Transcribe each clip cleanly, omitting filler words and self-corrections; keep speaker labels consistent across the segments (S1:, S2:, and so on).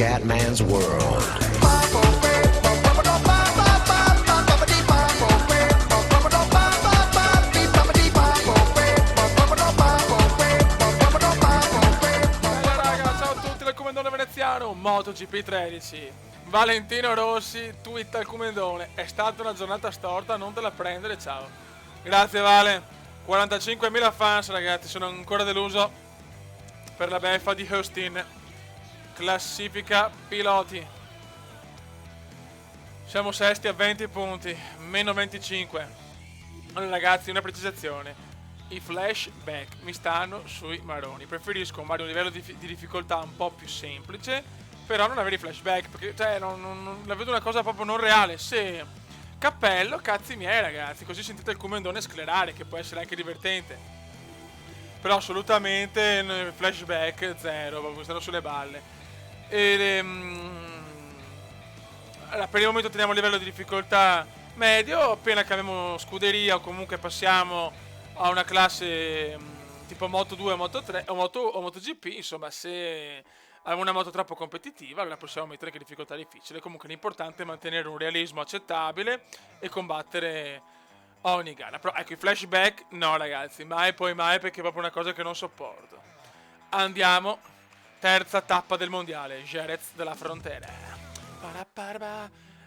S1: Scatman's World.
S2: MotoGP 13. Valentino Rossi twitta al Comendone: è stata una giornata storta, non te la prendere, ciao. Grazie Vale. 45.000 fans, ragazzi, sono ancora deluso per la beffa di Austin. Classifica piloti, siamo sesti a 20 punti, meno 25. Allora ragazzi, una precisazione: i flashback mi stanno sui maroni. Preferisco magari un livello di difficoltà un po' più semplice, però non avere i flashback, perché cioè non la vedo una cosa proprio non reale. Se cappello, cazzi miei ragazzi, così sentite il Comendone sclerare, che può essere anche divertente. Però assolutamente flashback zero, proprio stanno sulle balle. Allora, per il momento teniamo il livello di difficoltà medio. Appena cambiamo scuderia o comunque passiamo a una classe tipo Moto 2 o Moto 3 o MotoGP, insomma, se avevo una moto troppo competitiva, allora possiamo mettere anche difficoltà difficile. Comunque l'importante è mantenere un realismo accettabile e combattere ogni gara. Però ecco, i flashback no ragazzi, mai poi mai, perché è proprio una cosa che non sopporto. Andiamo, terza tappa del mondiale, Jerez della Frontera.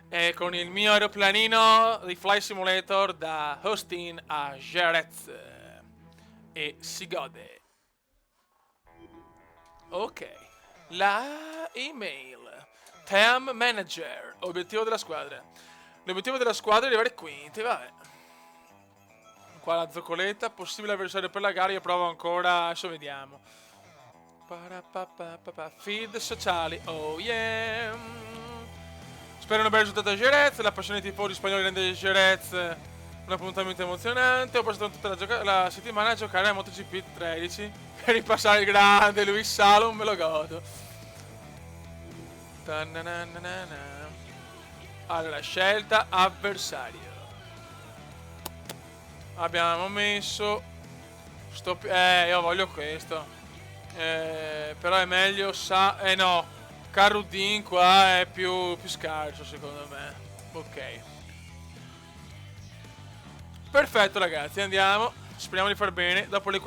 S2: E con il mio aeroplanino di Fly Simulator da Austin a Jerez. E si gode. Ok. La email. Team Manager. Obiettivo della squadra. L'obiettivo della squadra è arrivare quinti, vabbè. Qua la zoccoletta. Possibile avversario per la gara. Io provo ancora. Adesso vediamo. Feed sociali. Oh yeah. Spero un bel risultato a Jerez. La passione dei tifosi spagnoli rende Jerez un appuntamento emozionante. Ho passato tutta la settimana a giocare a MotoGP 13 per ripassare il grande Luis Salom. Me lo godo. Allora, scelta avversario. Abbiamo messo io voglio questo. Però è meglio no, Carruddin qua è più scarso secondo me. Ok, perfetto ragazzi, andiamo. Speriamo di far bene. Dopo le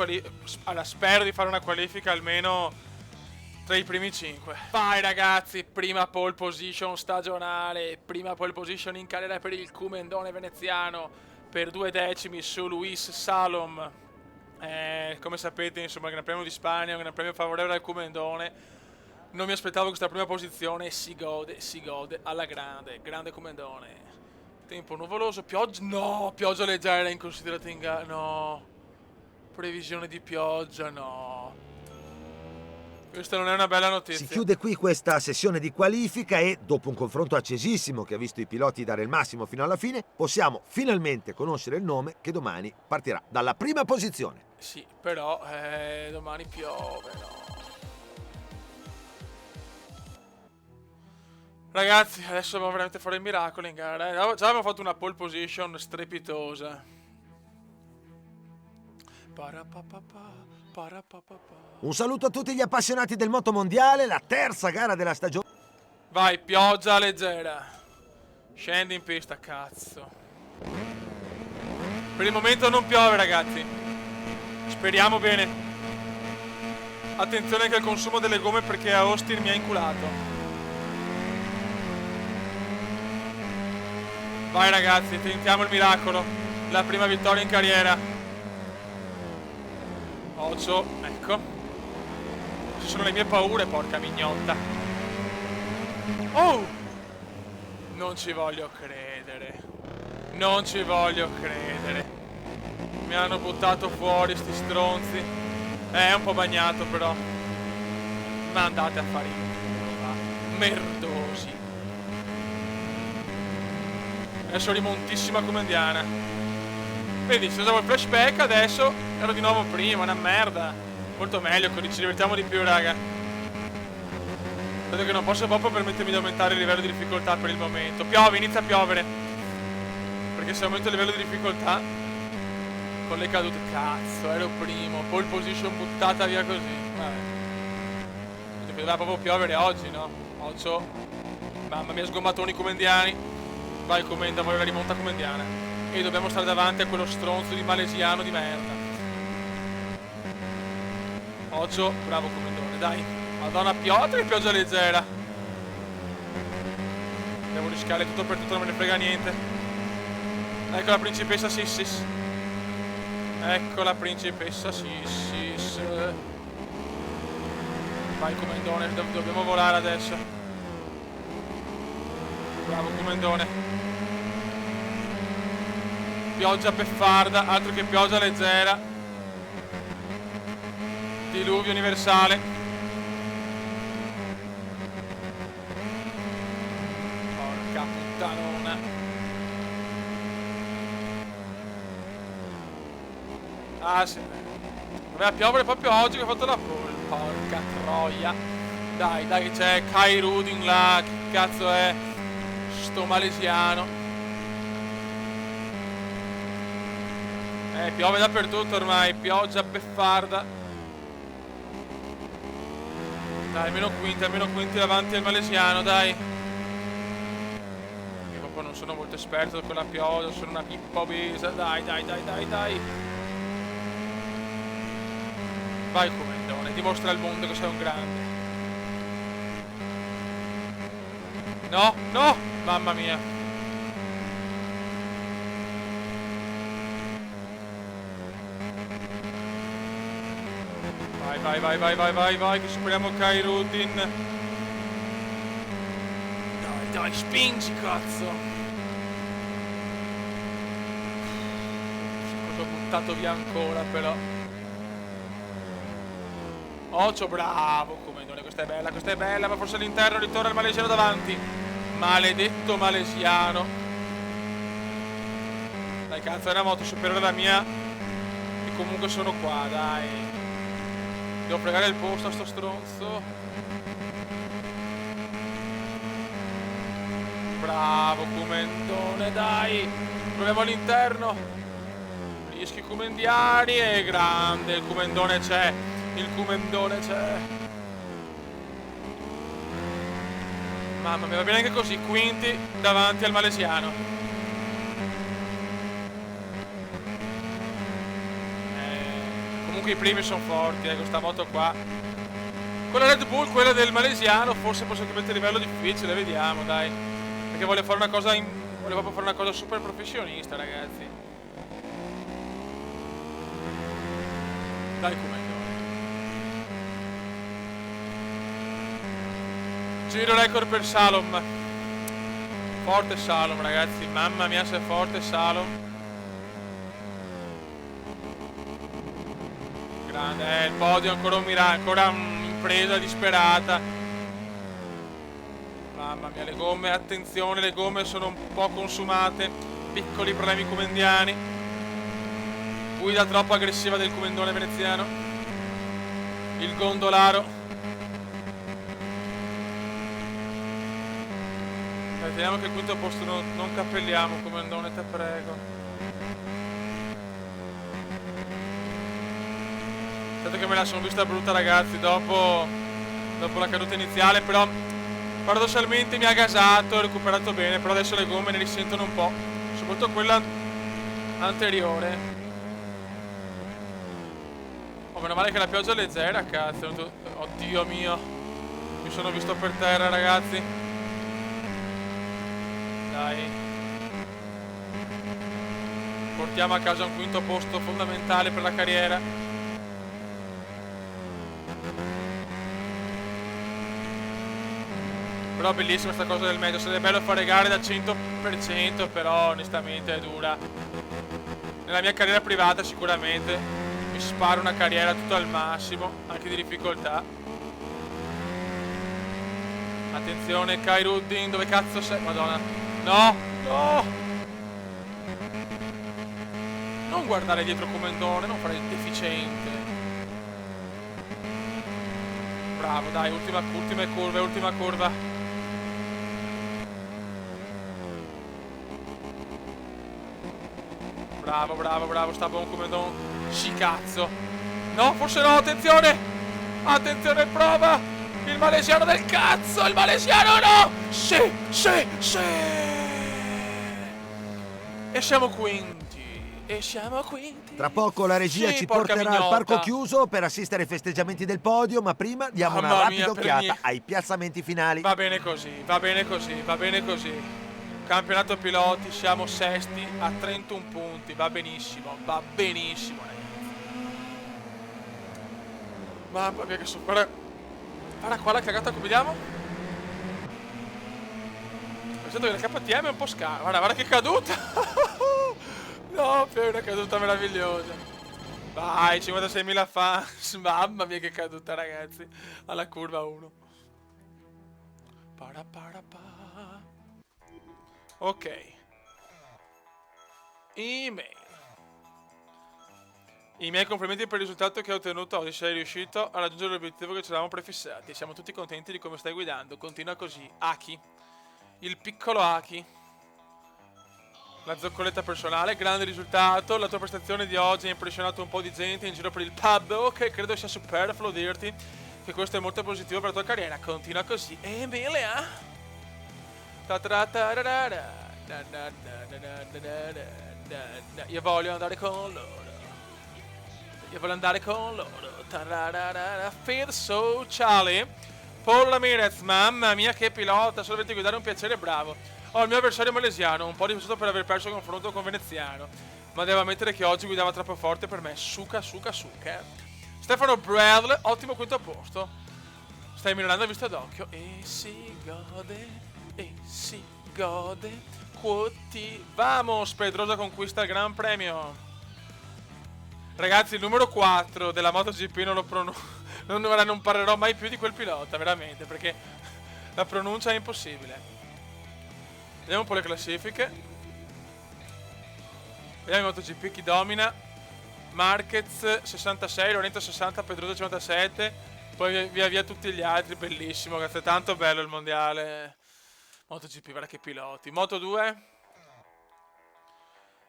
S2: allora, spero di fare una qualifica almeno tra i primi 5. Vai ragazzi, prima pole position stagionale, prima pole position in carriera per il Comendone veneziano, per 2 decimi su Luis Salom. Come sapete, insomma, il Gran Premio di Spagna è un Gran Premio favorevole al Comendone. Non mi aspettavo questa prima posizione. Si gode alla grande Comendone. Tempo nuvoloso, pioggia, no, pioggia leggera in considerato in gara, no, previsione di pioggia, no. Questa non è una bella notizia.
S3: Si chiude qui questa sessione di qualifica e, dopo un confronto accesissimo che ha visto i piloti dare il massimo fino alla fine, possiamo finalmente conoscere il nome che domani partirà dalla prima posizione.
S2: Sì, però domani piove, no. Ragazzi, adesso dobbiamo veramente fare il miracolo in gara. Già abbiamo fatto una pole position strepitosa.
S3: Un saluto a tutti gli appassionati del motomondiale, la terza gara della stagione.
S2: Vai, pioggia leggera. Scendi in pista, cazzo. Per il momento non piove, ragazzi. Speriamo bene. Attenzione anche al consumo delle gomme, perché a Austin mi ha inculato. Vai ragazzi, tentiamo il miracolo. La prima vittoria in carriera. Occhio, ecco. Ci sono le mie paure, porca mignotta. Oh! Non ci voglio credere. Non ci voglio credere. Mi hanno buttato fuori sti stronzi. È un po' bagnato però. Ma andate a fare in culo, merdosi. Adesso rimontissima come indiana. Vedi, se usavo il flashback adesso ero di nuovo prima, una merda. Molto meglio, così ci divertiamo di più, raga. Vedo che non posso proprio permettermi di aumentare il livello di difficoltà per il momento. Piove, inizia a piovere. Perché se aumento il livello di difficoltà con le cadute, cazzo, ero primo. Pole position buttata via così. Vabbè. che doveva proprio piovere oggi, no? Occhio. Mamma mia, sgommatoni comendiani. Vai Comenda, voglio la rimonta comendiana. E dobbiamo stare davanti a quello stronzo di malesiano di merda. Occhio, bravo Comendone, dai. Madonna, pioggia leggera. Devo rischiare tutto per tutto, non me ne frega niente. Ecco la principessa Sissis. Ecco la principessa Sissis. Vai Comendone, dobbiamo volare adesso. Bravo Comendone. Pioggia beffarda, altro che pioggia leggera. Diluvio universale. Porca puttanona. Ah sì. Doveva piovere proprio oggi che ho fatto la pole. Porca troia. Dai, dai, c'è Kai Rudin là. Che cazzo è? Sto malesiano. Piove dappertutto ormai. Pioggia beffarda. Dai, almeno quinti davanti al malesiano, dai. Io proprio non sono molto esperto con la pioggia, sono una pippa obesa. Dai, dai, dai, dai, dai. Vai Comendone, dimostra al mondo che sei un grande. No, no, mamma mia. Vai, vai, vai, vai, vai, vai, che superiamo Kai Rudin. Dai, dai, spingi, cazzo. L'ho buttato via ancora, però. Occhio, bravo, Comendone, questa è bella, ma forse all'interno ritorna il malesiano davanti. Maledetto malesiano. Dai, cazzo, è una moto superiore alla mia. E comunque sono qua, dai. Devo fregare il posto a sto stronzo. Bravo Comendone, dai. Proviamo all'interno. Rischi comendiani. E grande, il Comendone c'è. Il Comendone c'è. Mamma mia, va bene anche così. Quinti davanti al malesiano. Comunque i primi sono forti, questa moto qua. Quella Red Bull, quella del malesiano, forse posso mettere a livello difficile, vediamo, dai. Perché voglio fare una cosa voglio proprio fare una cosa super professionista, ragazzi. Dai Comendone. Giro record per Salom. Forte Salom, ragazzi, mamma mia se è forte Salom. Grande, il podio ancora un miracolo, ancora un'impresa disperata. Mamma mia, le gomme, attenzione, le gomme sono un po' consumate. Piccoli problemi comendiani. Guida troppo aggressiva del Comendone veneziano. Il gondolaro. Vediamo che il quinto posto non cappelliamo, Comendone, te prego. Aspetta che me la sono vista brutta, ragazzi, dopo la caduta iniziale, però paradossalmente mi ha gasato, ho recuperato bene, però adesso le gomme ne risentono un po', soprattutto quella anteriore. Oh, meno male che la pioggia è leggera, cazzo. Oddio mio, mi sono visto per terra, ragazzi. Dai. Portiamo a casa un quinto posto fondamentale per la carriera. Però bellissima sta cosa del meteo, sarebbe bello fare gare da 100%, però onestamente è dura. Nella mia carriera privata sicuramente mi sparo una carriera tutto al massimo, anche di difficoltà. Attenzione, Kai Rudin, dove cazzo sei? Madonna. No, no! Non guardare dietro Comendone, non fare il deficiente. Bravo, dai, ultima curva. Bravo, sta buon Comendone. Sì, cazzo. No, forse no, attenzione! Attenzione, prova! Il malesiano del cazzo! Il malesiano no! Sì, sì, sì! E siamo quinti. E siamo quinti.
S3: Tra poco la regia
S2: Sì,
S3: ci
S2: porca
S3: porterà al
S2: mignotta.
S3: parco chiuso per assistere ai festeggiamenti del podio, ma prima diamo una
S2: Mamma mia,
S3: rapida
S2: per
S3: occhiata
S2: niente.
S3: ai piazzamenti finali.
S2: Va bene così, va bene così, va bene così. Campionato piloti, siamo sesti a 31 punti. Va benissimo, ragazzi. Mamma mia che so. Guarda qua la cagata che vediamo. Sento che la KTM è un po' scarsa. Guarda che caduta. No, è una caduta meravigliosa. Vai, 56.000 fans. Mamma mia che caduta, ragazzi. Alla curva 1. Ok. Email. I miei complimenti per il risultato che hai ottenuto oggi. Sei riuscito a raggiungere l'obiettivo che ci eravamo prefissati. Siamo tutti contenti di come stai guidando. Continua così. Aki. Il piccolo Aki. La zoccoletta personale. Grande risultato. La tua prestazione di oggi ha impressionato un po' di gente in giro per il pub. Ok, credo sia superfluo dirti che questo è molto positivo per la tua carriera. Continua così. Emilia. Io voglio andare con loro. Io voglio andare con loro. Feed sociale. Paul Ramirez, mamma mia che pilota. Solamente guidare un piacere, bravo. Ho il mio avversario malesiano, un po' dispiaciuto per aver perso il confronto con veneziano. Ma devo ammettere che oggi guidava troppo forte per me. Suca. Stefano Bradley, ottimo quinto posto. Stai migliorando a vista d'occhio. E si gode. Quoti. Vamos, Pedrosa conquista il Gran Premio. Ragazzi, il numero 4 della MotoGP non parlerò mai più di quel pilota, veramente, perché la pronuncia è impossibile. Vediamo un po' le classifiche. Vediamo il MotoGP chi domina. Marquez 66, Lorenzo 60, Pedrosa 57. Poi via tutti gli altri, bellissimo, ragazzi, è tanto bello il mondiale. MotoGP, guarda che piloti. Moto2.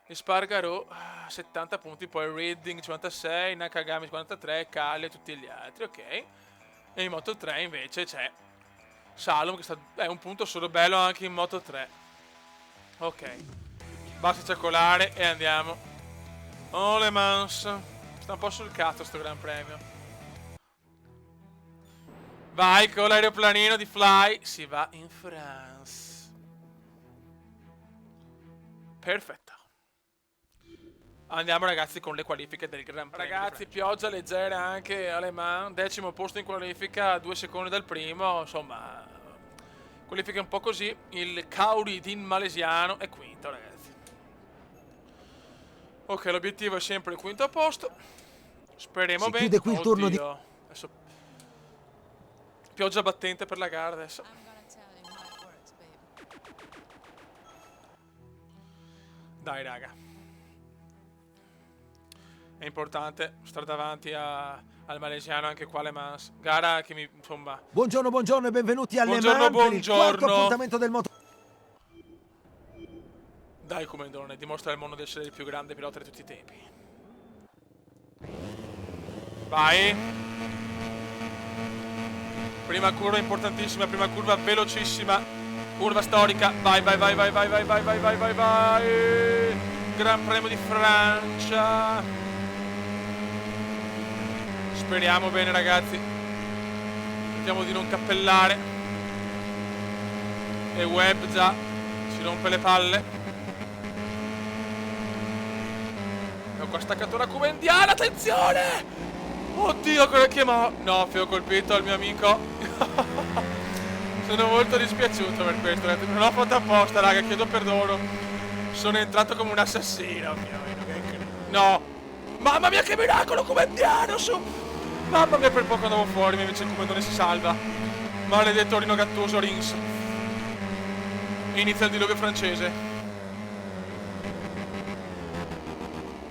S2: Espargaro 70 punti, poi Redding 56, Nakagami 53, Kalle e tutti gli altri, ok. E in Moto 3 invece c'è Salom che è un punto solo, bello anche in Moto 3. Ok, basta cioccolare e andiamo. Oh, Le Mans. Sta un po' sul cazzo sto Gran Premio. Vai con l'aeroplanino di Fly. Si va in France. Perfetto. Andiamo ragazzi con le qualifiche del Gran Premio. Ragazzi, pioggia leggera anche a Le Mans. 10° posto in qualifica, 2 secondi dal primo. Insomma, qualifica un po' così. Il Kauridin malesiano è quinto, ragazzi. Ok, l'obiettivo è sempre il quinto posto. Speriamo bene.
S3: Chiude qui il turno di...
S2: Adesso pioggia battente per la gara adesso. Dai raga, è importante stare davanti al malesiano anche qua Le Mans. Gara che mi, insomma...
S3: Buongiorno e benvenuti alle Mans per il quarto appuntamento del moto.
S2: Dai Comendone, dimostra al mondo di essere il più grande pilota di tutti i tempi. Vai. Prima curva importantissima, prima curva velocissima. Curva storica. Vai. Gran Premio di Francia. Speriamo bene ragazzi. Cerchiamo di non cappellare. E Webb già si rompe le palle. E qua staccato la curva indiana, attenzione! Oddio, quello che no, ho colpito al mio amico. Sono molto dispiaciuto per questo. Non l'ho fatto apposta, raga, chiedo perdono. Sono entrato come un assassino. No. Mamma mia, che miracolo, Comendiano su. Mamma mia, per poco andavo fuori, ma invece il Comendone si salva. Maledetto Rino Gattuso Rins. Inizia il diluvio francese.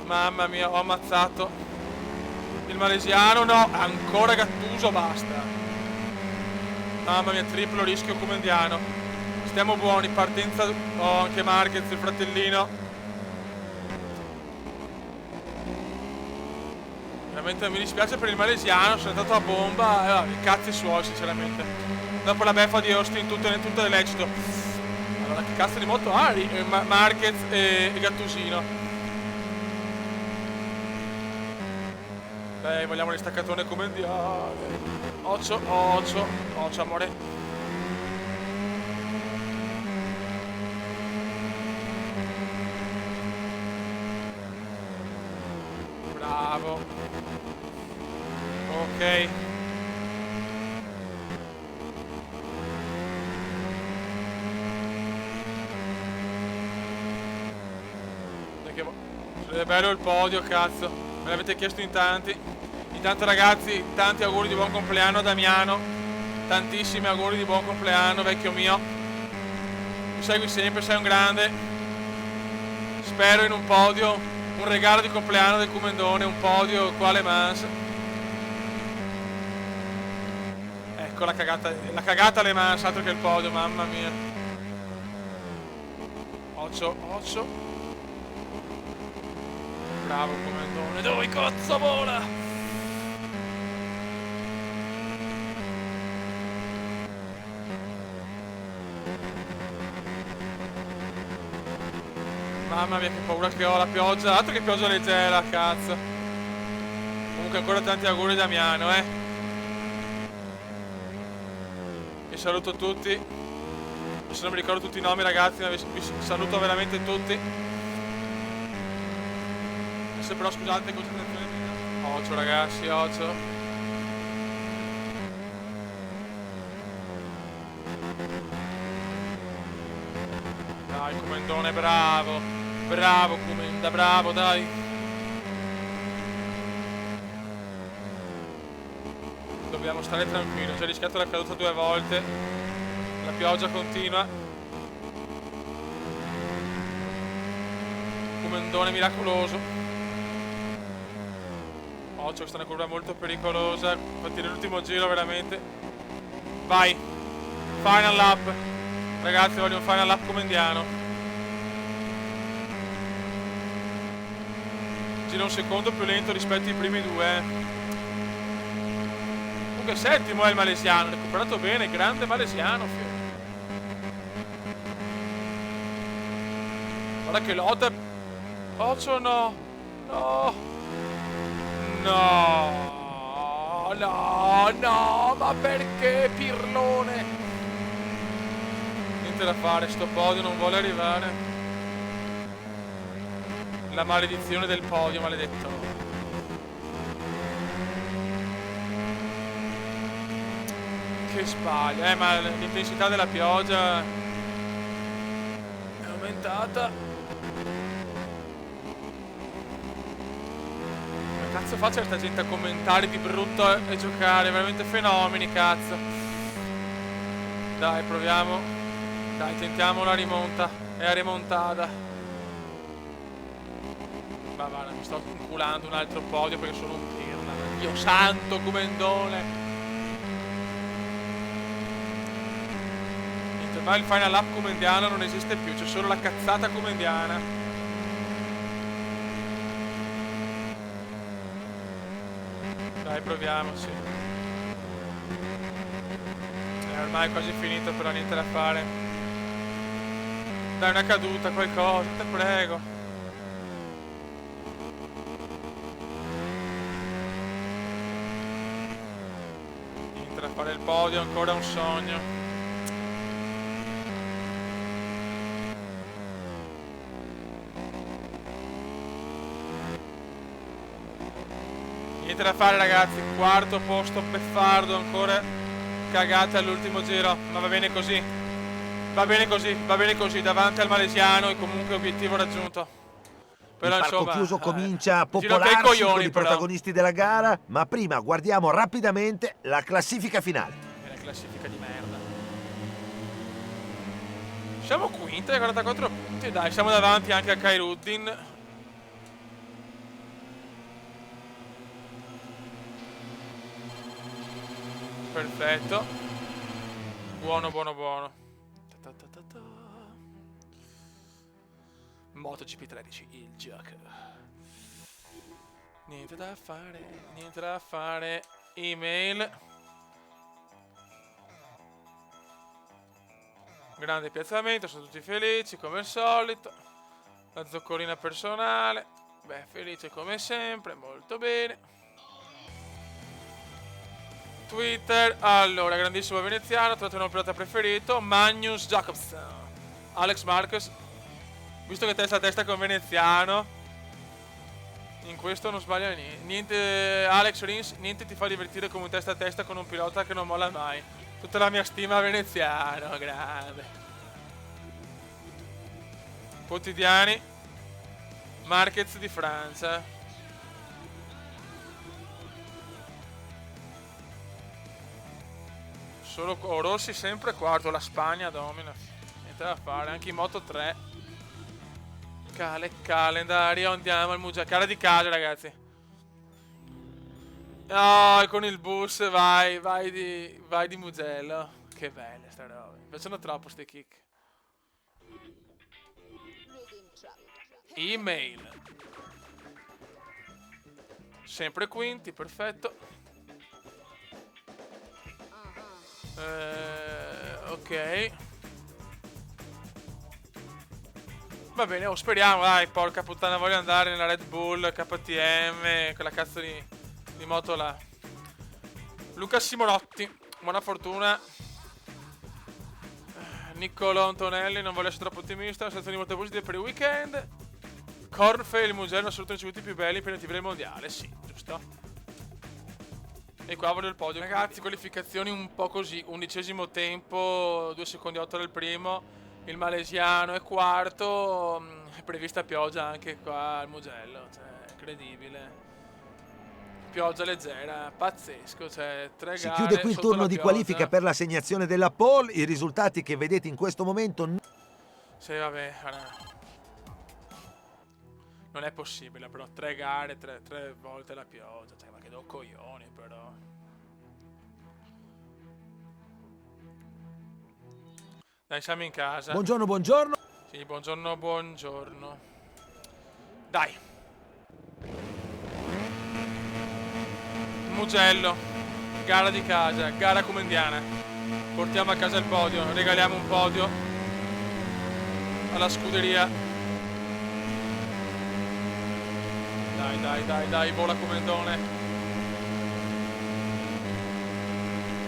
S2: Mamma mia, ho ammazzato il malesiano. No, ancora Gattuso, basta. Mamma mia, triplo rischio Comendiano. Stiamo buoni, partenza. Oh, anche Marquez, il fratellino. Veramente mi dispiace per il malesiano, sono andato a bomba e vabbè, cazzi suoi sinceramente. Dopo la beffa di Austin tutto è lecito. Allora che cazzo di moto ha Marquez e Gattusino. Dai, vogliamo il staccatone come andiamo. Occhio amore. Bravo. Ok. È bello il podio, cazzo. Me l'avete chiesto in tanti. Intanto ragazzi, tanti auguri di buon compleanno a Damiano. Tantissimi auguri di buon compleanno, vecchio mio. Mi segui sempre, sei un grande. Spero in un podio, un regalo di compleanno del Comendone, un podio qua alle Mans. Ecco la cagata alle Mans, altro che il podio, mamma mia. Occhio. Bravo Comendone, dove cazzo vola? Mamma mia che paura che ho, la pioggia, altro che pioggia leggera, cazzo. Comunque ancora tanti auguri Damiano, Vi saluto tutti. Se non mi ricordo tutti i nomi ragazzi, vi saluto veramente tutti. Se però scusate, concentrazione mia. Occhio ragazzi, occhio. Dai Comendone, bravo. Bravo Comenda, bravo, dai. Dobbiamo stare tranquilli, ho già rischiato la caduta 2 volte. La pioggia continua. Comendone miracoloso. Occhio, questa è una curva molto pericolosa. Infatti nell'ultimo giro veramente. Vai. Final lap. Ragazzi, voglio un final lap comendiano. Gira un secondo più lento rispetto ai primi due. Comunque settimo è il malesiano. Recuperato bene, grande malesiano. Guarda che lotta. Occhio, no. No. No, ma perché pirlone? Niente da fare, sto podio non vuole arrivare. La maledizione del podio, maledetto. Che sbaglia, ma l'intensità della pioggia è aumentata. Cazzo fa certa gente a commentare di brutto e giocare, veramente fenomeni, cazzo. Dai, proviamo. Dai, tentiamo la rimonta. È la rimontata. Ma va, mi sto inculando un altro podio perché sono un pirla. Dio santo, Comendone. Niente, ma il final lap comendiano non esiste più, c'è solo la cazzata comendiana. Dai, proviamoci. Ormai è quasi finito, però niente da fare. Dai, una caduta, qualcosa, te prego. Niente da fare, il podio, ancora un sogno. Niente da fare ragazzi, quarto posto beffardo, ancora cagate all'ultimo giro, ma va bene così. Va bene così, davanti al malesiano e comunque obiettivo raggiunto.
S3: Però, il parco chiuso comincia a popolarsi con i protagonisti della gara, ma prima guardiamo rapidamente la classifica finale.
S2: È la classifica di merda. Siamo quinti a 44 punti, dai, siamo davanti anche a Khairuddin. Perfetto. Buono. MotoGP 13, il gioco. Niente da fare, niente da fare. Email. Grande piazzamento, sono tutti felici come al solito. La zoccolina personale. Beh, felice come sempre, molto bene. Twitter, allora, grandissimo veneziano, trovate un pilota preferito, Magnus Jacobsen. Alex Marquez, visto che testa a testa con veneziano, in questo non sbaglia niente. Alex Rins, niente ti fa divertire come un testa a testa con un pilota che non molla mai. Tutta la mia stima a veneziano, grande. Quotidiani, Marquez di Francia. Solo Rossi sempre quarto, la Spagna domina. Niente da fare, anche in Moto 3. Calendario, andiamo al Mugello. Cara di casa, ragazzi. Oh, con il bus, vai di Mugello. Che belle sta roba. Mi piacciono troppo ste kick. Email. Sempre quinti, perfetto. Ok. Va bene, speriamo, dai, porca puttana, voglio andare nella Red Bull, KTM, quella cazzo di moto là. Luca Simonotti, buona fortuna. Niccolò Antonelli, non voglio essere troppo ottimista, sensazioni molto positive per il weekend. Cornfield e il Mugello sono i ricevuti più belli per il TV mondiale, sì, giusto. E qua voglio il podio. Ragazzi, qualificazioni un po' così, 11° tempo, 2 secondi 8 del primo, il malesiano è quarto, è prevista pioggia anche qua al Mugello, cioè, incredibile. Pioggia leggera, pazzesco, cioè 3
S3: Si
S2: gare
S3: chiude qui il
S2: sotto
S3: turno
S2: la
S3: di
S2: pioggia.
S3: qualifica per l'assegnazione della pole. I risultati che vedete in questo momento.
S2: Sì, vabbè, non è possibile, però 3 gare, 3 volte la pioggia, cioè, ma che do coglioni, però. Dai, siamo in casa.
S3: Buongiorno, buongiorno.
S2: Sì, buongiorno, buongiorno. Dai. Mugello, gara di casa, gara come indiana. Portiamo a casa il podio, regaliamo un podio alla scuderia. Dai, vola comendone.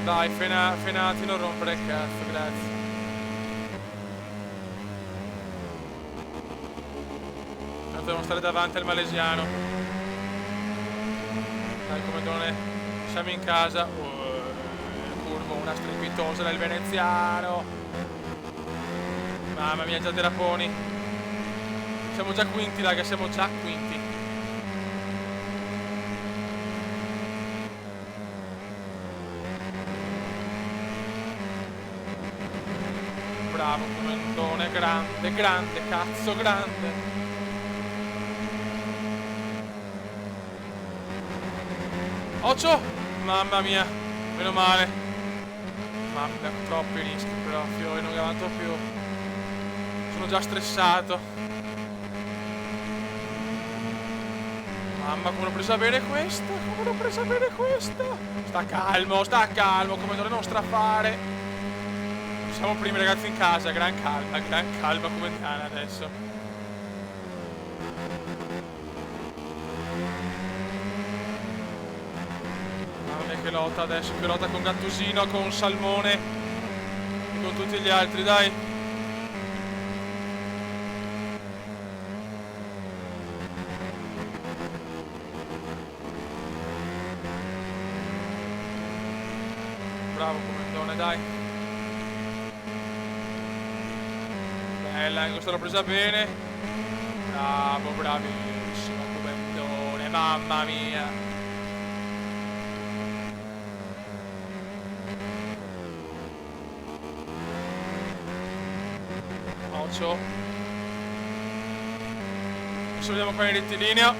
S2: Dai, Fenati, non rompere il cazzo, grazie. Tanto devono stare davanti al malesiano. Dai, comendone, siamo in casa. Curva, una strepitosa del veneziano. Mamma mia, già deraponi. Siamo già quinti, raga, siamo già quinti. Bravo comendone, grande, cazzo, grande. Occhio! Mamma mia, meno male. Mamma mia, troppi rischi però, fiori, non mi avanzo più. Sono già stressato. Mamma, come l'ho presa bene questa, Sta calmo, comendone, non strafare. Siamo primi, ragazzi, in casa, gran calma come indiana adesso. Mamma mia, che lotta adesso, che lotta con Gattusino, con Salmone e con tutti gli altri, dai. Bravo comendone, dai. Bella, questa l'ho presa bene. Bravo, bravissimo comendone, mamma mia. Occhio. Adesso vediamo qua in rettilineo.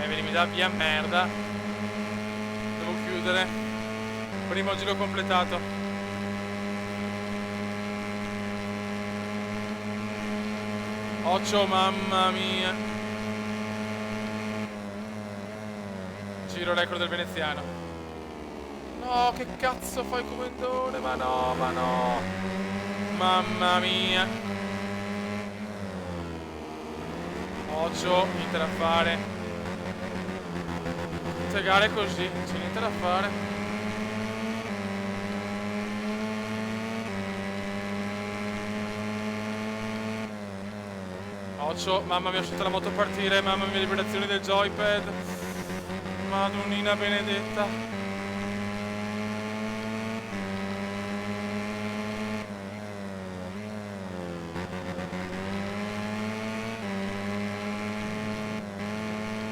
S2: Vedi, mi dà via merda. Devo chiudere. Primo giro completato. Occhio, mamma mia. Giro record del veneziano. No, che cazzo fai comandone? Ma no, ma no. Mamma mia. Occhio, niente da fare. Queste gare così, c'è niente da fare. Occhio, mamma mia, ho sentito la moto partire, mamma mia, vibrazioni del joypad. Madonnina benedetta.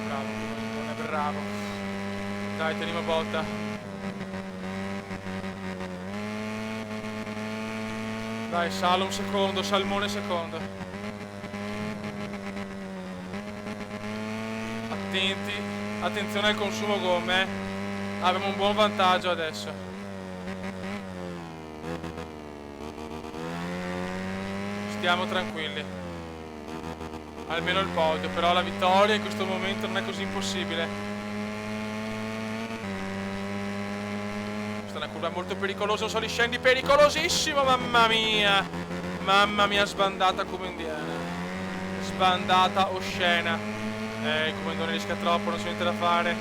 S2: Bravo, non è bravo. Dai, teniamo botta. Dai, Salom secondo, Salmone secondo. Attenti, attenzione al consumo gomme. Abbiamo un buon vantaggio adesso. Stiamo tranquilli. Almeno il podio, però la vittoria in questo momento non è così impossibile. Questa è una curva molto pericolosa, un soliscendi pericolosissimo, mamma mia. Mamma mia, sbandata come indiana. Sbandata oscena. Il comandone rischia troppo, non c'è niente da fare.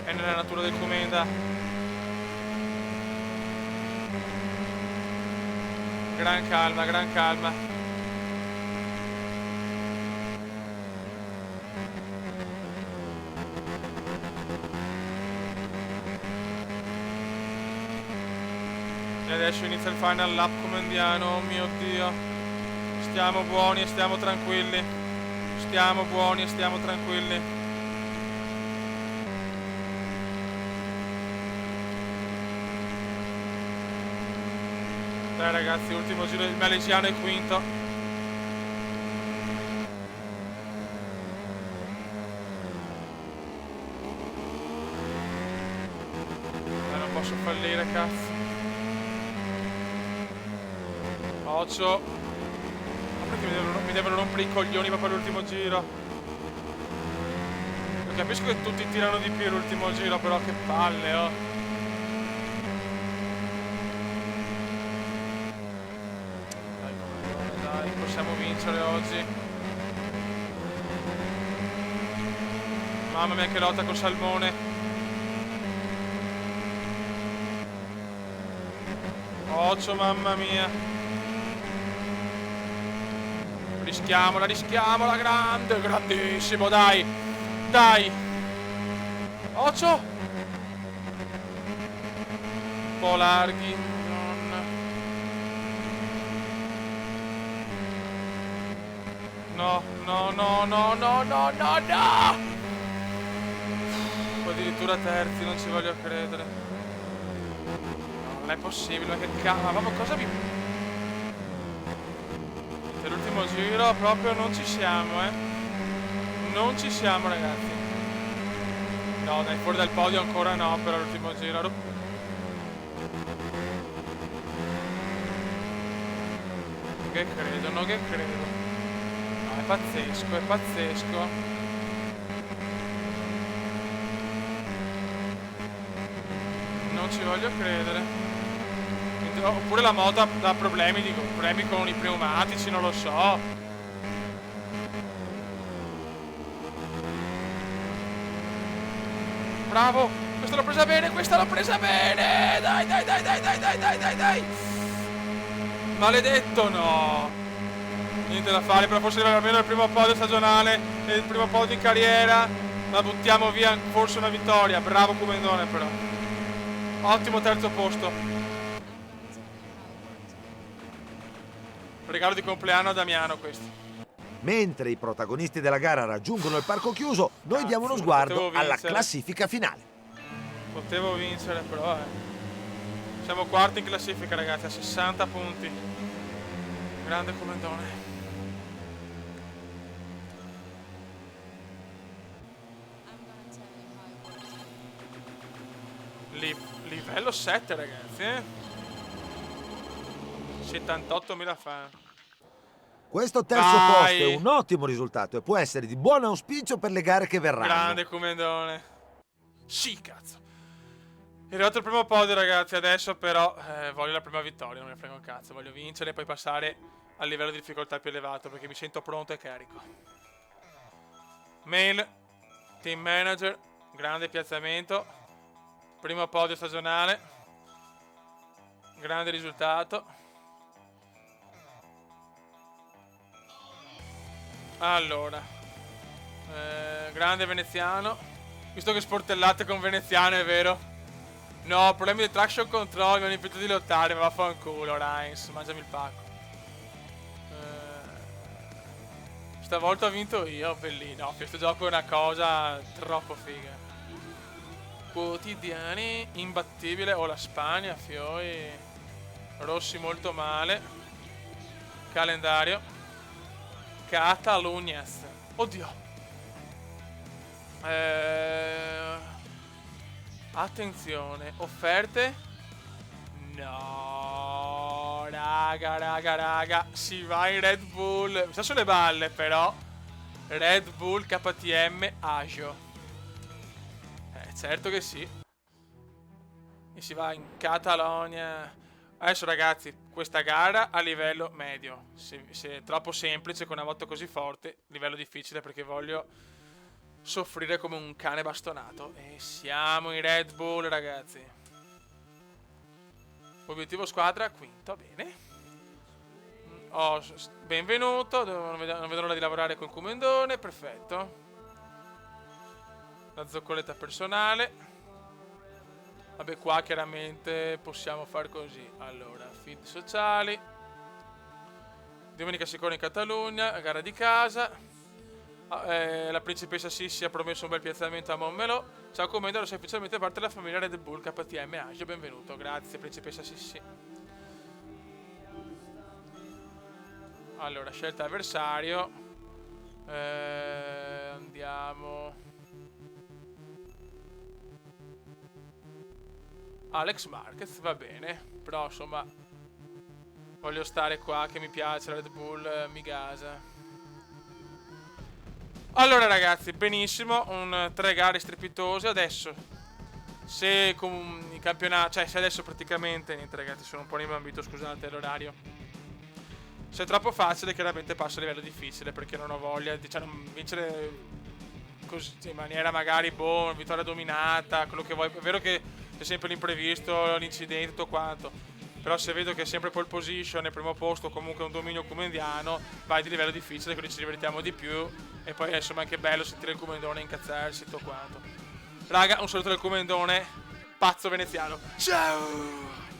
S2: È nella natura del comenda. Gran calma, gran calma. E adesso inizia il final lap comandiano, oh mio Dio. Stiamo buoni e stiamo tranquilli. Stiamo buoni e stiamo tranquilli. Dai ragazzi, ultimo giro, il malesiano è quinto. Non posso fallire, cazzo. Occhio. Mi devono rompere i coglioni proprio all'ultimo giro. Io capisco che tutti tirano di più l'ultimo giro, però che palle, oh. Dai, possiamo vincere oggi. Mamma mia che lotta col Salmone. Occhio, mamma mia. Rischiamola, grande, grandissimo, dai, dai. Occhio. Un po' larghi, no. Addirittura terzi, non ci voglio credere. No, non è possibile, ma che cazzo, ma cosa vi... L'ultimo giro proprio non ci siamo, non ci siamo ragazzi. No dai, fuori dal podio ancora no, però l'ultimo giro non che credo. No, è pazzesco, è pazzesco. Non ci voglio credere. Oppure la moto ha problemi con i pneumatici, non lo so. Bravo, questa l'ho presa bene, dai. Maledetto, no. Niente da fare, però forse arriva almeno il primo podio stagionale e il primo podio in carriera. Ma buttiamo via forse una vittoria. Bravo Comendone però. Ottimo terzo posto. Regalo di compleanno a Damiano questo.
S3: Mentre i protagonisti della gara raggiungono il parco chiuso, noi diamo uno sguardo alla classifica finale.
S2: Potevo vincere però siamo quarti in classifica ragazzi, a 60 punti. Grande Comendone. Livello 7 ragazzi, 78.000 fan.
S3: Questo terzo
S2: Vai.
S3: posto è un ottimo risultato e può essere di buon auspicio per le gare che verranno.
S2: Grande Comendone. Sì, cazzo. È arrivato il primo podio, ragazzi. Adesso però voglio la prima vittoria, non me ne frega un cazzo. Voglio vincere e poi passare al livello di difficoltà più elevato, perché mi sento pronto e carico. Mail, team manager, grande piazzamento. Primo podio stagionale. Grande risultato. Allora, grande veneziano. Visto che sportellate con veneziano, è vero? No, problemi di traction control, mi hanno impedito di lottare, ma vaffanculo, Reins, mangiami il pacco. Stavolta ho vinto io, bellino. No, questo gioco è una cosa troppo figa. Quotidiani, imbattibile, la Spagna, Fioi, Rossi molto male. Calendario. Catalognas. Oddio. Attenzione. Offerte. No. Raga. Si va in Red Bull. Mi sta sulle balle però. Red Bull KTM Agio. Certo che sì. E si va in Catalogna. Adesso ragazzi, questa gara a livello medio, se è troppo semplice con una moto così forte, livello difficile perché voglio soffrire come un cane bastonato. E siamo in Red Bull, ragazzi. Obiettivo squadra, quinto, bene. Benvenuto, non vedo l'ora di lavorare col Comendone, perfetto. La zoccoletta personale. Vabbè, qua chiaramente possiamo far così. Allora, feed sociali. Domenica Sicona in Catalogna, gara di casa. La principessa Sissi ha promesso un bel piazzamento a Montmelò. Ciao Comendore, sei ufficialmente parte della famiglia Red Bull KTM Agio. Benvenuto, grazie principessa Sissi. Allora, scelta avversario. Andiamo. Alex Marquez, va bene. Però insomma voglio stare qua che mi piace la Red Bull, mi gasa. Allora ragazzi, benissimo. 3 gare strepitose. Adesso se con i campionati, cioè se adesso praticamente niente ragazzi, sono un po' rimbambito, scusate l'orario. Se è troppo facile chiaramente passo a livello difficile, perché non ho voglia di vincere così in maniera magari vittoria dominata, quello che vuoi. È vero che c'è sempre l'imprevisto, l'incidente, tutto quanto. Però se vedo che è sempre pole position, nel primo posto, comunque un dominio comendiano, vai di livello difficile, quindi ci divertiamo di più. E poi insomma è anche bello sentire il Comendone incazzarsi, tutto quanto. Raga, un saluto del Comendone, pazzo veneziano. Ciao!